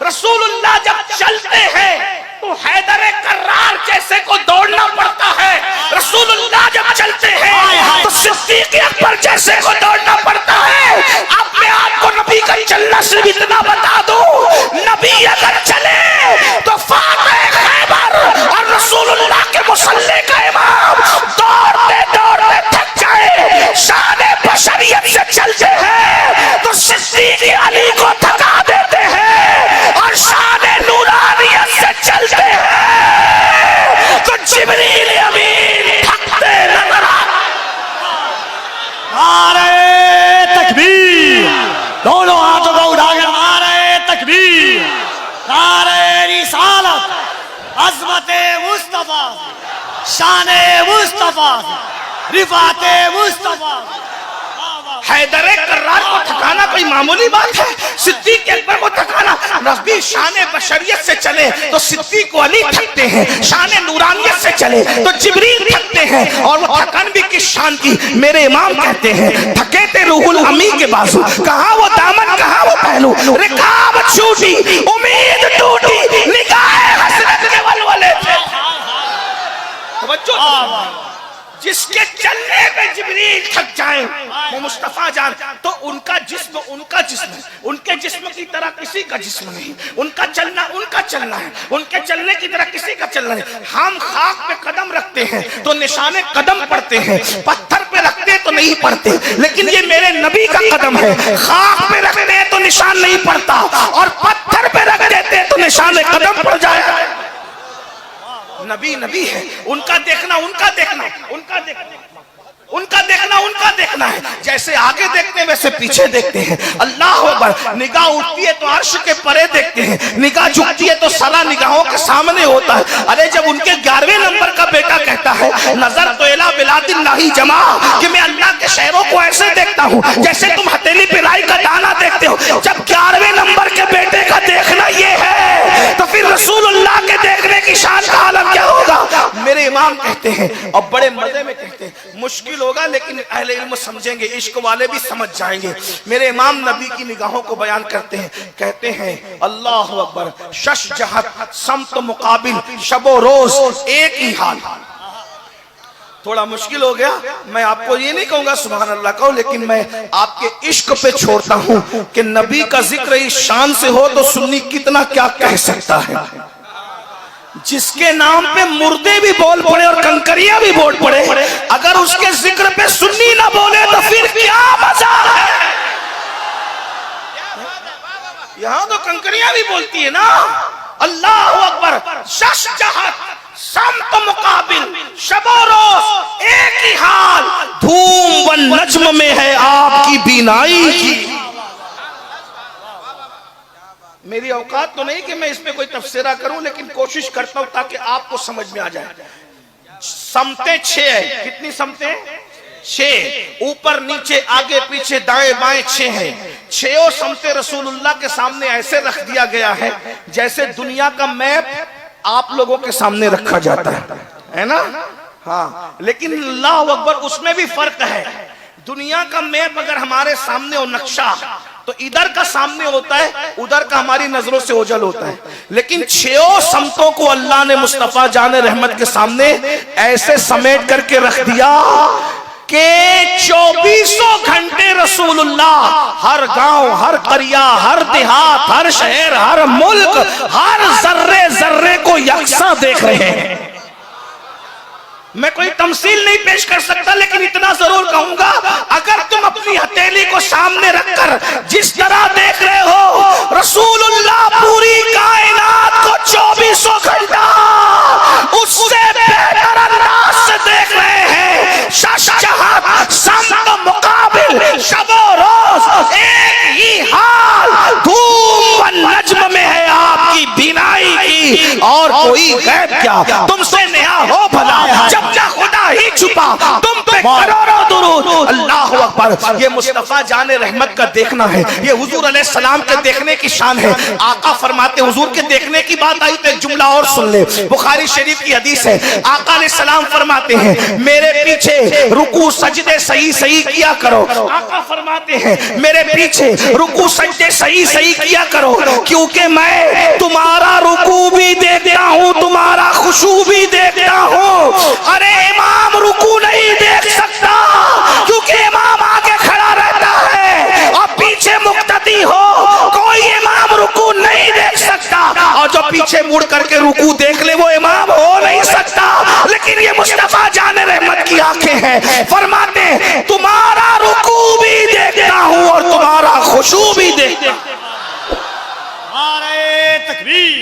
रसूलुल्लाह जब चलते हैं तो हैदर कर्रार जैसे को दौड़ना पड़ता है। रसूलुल्लाह जब चलते हैं तो सिद्दीक अकबर जैसे को दौड़ना पड़ता है। अब मैं आपको नबी का चलना सिर्फ इतना बता दूं, नबी अगर चले तो फातिह खैबर और रसूलुल्लाह के मुसल्ले का इमाम दौड़ते दौड़ते थक जाए, शान बशरियत से चलते हैं तो सिद्दीक अली को थका देते हैं, और शान नूरानियत से चलते हैं तो जिब्रील अमीन थकते नजर नारे तकबीर, दोनों हाथों को उठाकर नारे तकबीर, नारे रिसालत, अज़मत मुस्तफा, शान मुस्तफा, रिफात मुस्तफा। हैदर कर्रार को थकाना कोई मामूली बात है? सिद्दीक अकबर को थकाना, नबी शान बशरियत से चले तो सिद्दीक अली थकते हैं, शान नूरानियत से चले तो जिब्रील थकते हैं। और वो थकान भी किस शान की? मेरे इमाम कहते हैं थके थे रूहुल अमी के बाजू, कहाँ वो दामन कहाँ वो पहलू, रिकाब छूटी उम्मीद टूटी निगाहे हसरत के वलवले थे। जिसके चलने पे जिब्रील थक जाए वो मुस्तफा जान, तो उनका जिस्म है, उनके जिस्म की तरह किसी का जिस्म नहीं, उनका चलना है, उनके चलने की तरह किसी का चलना नहीं। हम खाक पे कदम रखते हैं तो निशाने कदम पड़ते हैं, पत्थर पे रखते तो नहीं पड़ते, लेकिन ये मेरे नबी का कदम है, खाक पे रखते हैं तो निशान नहीं पड़ता, और पत्थर पे रख देते तो निशाने कदम पड़ जाएगा। नबी है, उनका देखना उनका देखना है। जैसे आगे देखते हैं वैसे पीछे देखते हैं। अल्लाह अकबर। निगाह उठती है तो अर्श के परे देखते हैं, निगाह झुकती है तो सारा निगाहों के सामने होता है। अरे जब उनके 11वें नंबर का बेटा कहता है नजर तो इला बिलादिल्लाही जमा, कि मैं अल्लाह के शहरों को ऐसे देखता हूँ जैसे तुम हथेली पे राई का दाना देखते हो, जब 11वें नंबर के बेटे का देखना ये है तो फिर रसूलुल्लाह के देखने की शान का आलम क्या होगा? मेरे इमाम कहते हैं, और बड़े मजे में कहते हैं, मुश्किल होगा लेकिन अहले इल्म समझेंगे, इश्क वाले भी समझ जाएंगे। मेरे इमाम नबी की निगाहों को बयान करते हैं, कहते हैं अल्लाह अकबर, शश जहत समत मुकाबिल शबो रोज एक ही हाल। थोड़ा मुश्किल हो गया, मैं आपको ये नहीं कहूंगा सुभान अल्लाह कहो, लेकिन मैं आपके इश्क पे छोड़ता हूं कि नबी का जिक्र इस शान से हो तो सुन्नी कितना क्या कह सकता है। जिसके नाम पे मुर्दे भी बोल पड़े और कंकरियां भी बोल पड़े, अगर उसके जिक्र पे सुन्नी ना बोले तो फिर क्या मजा है? यहां तो कंकरियां भी बोलती है ना। अल्लाह अकबर, शश जहत समत मुकाबिल शबो रोज एक ही हाल, धूम व नज्म में है आपकी बीनाई की। मेरी औकात तो नहीं कि मैं इस पे कोई तफसीरा करूं, लेकिन कोशिश करता हूं ताकि आपको समझ में आ जाए। समते 6 है, कितनी समते? 6, ऊपर नीचे आगे पीछे दाएं बाएं 6 है। 6 समते रसूलुल्लाह के सामने ऐसे रख दिया गया है जैसे दुनिया का मैप आप लोगों के सामने रखा जाता है ना? हाँ, लेकिन अल्लाह अकबर उसमें भी फर्क है। दुनिया का मैप अगर हमारे सामने हो नक्शा, तो इधर का सामने होता है, उधर का हमारी नजरों से ओझल होता है। लेकिन 6 समतों को अल्लाह ने मुस्तफा जान रहमत के सामने ऐसे समेट करके रख दिया कि 24 घंटे रसूलुल्लाह हर गांव, हर करिया, हर देहात, हर शहर, हर मुल्क, हर जर्रे जर्रे को यकसा देख रहे हैं। मैं कोई तमसील नहीं पेश कर सकता, लेकिन इतना जरूर कहूंगा, अगर तुम अपनी हथेली को सामने रखकर जिस तरह देख रहे हो रसूलुल्लाह पूरी कायनात को 24 घंटा उससे बेहतर अंदाज से देख रहे हैं। शशजहत समत मुकाबिल शबो रोज एक ही हाल, धूम व नज्म में है आपकी बीनाई की। और कोई गैब क्या, तुमसे नया हो भला जब तक खुदा ही छुपा, तुम पे करोड़ों दुरूद। अल्लाह अकबर। ये मुस्तफा जाने रहमत का देखना है, ये हुजूर अलैहिस्सलाम के देखने की शान है। आका फरमाते, हुजूर के देखने की बात आई तो एक जुमला और सुन ले, बुखारी शरीफ की हदीस है। आका अलैहिस्सलाम फरमाते हैं मेरे पीछे रुकू सजदे सही सही किया करो। आका फरमाते हैं मेरे पीछे रुकू सजदे सही सही किया करो, क्योंकि मैं तुम्हारा रुकू भी देखता हूँ, तुम्हारा खुशू भी देखता हूँ। अरे इमाम रुकू नहीं देख सकता क्योंकि इमाम आगे खड़ा रहता है और पीछे मुक्तदी हो, कोई इमाम रुकू नहीं देख सकता। और जो पीछे मुड़ करके रुकू देख ले वो इमाम हो नहीं सकता। लेकिन ये मुस्तफा जाने रहमत की आंखें हैं, फरमाते तुम्हारा रुकू भी देखता हूँ और तुम्हारा खुशू भी देखता हूँ। नारे तकबीर।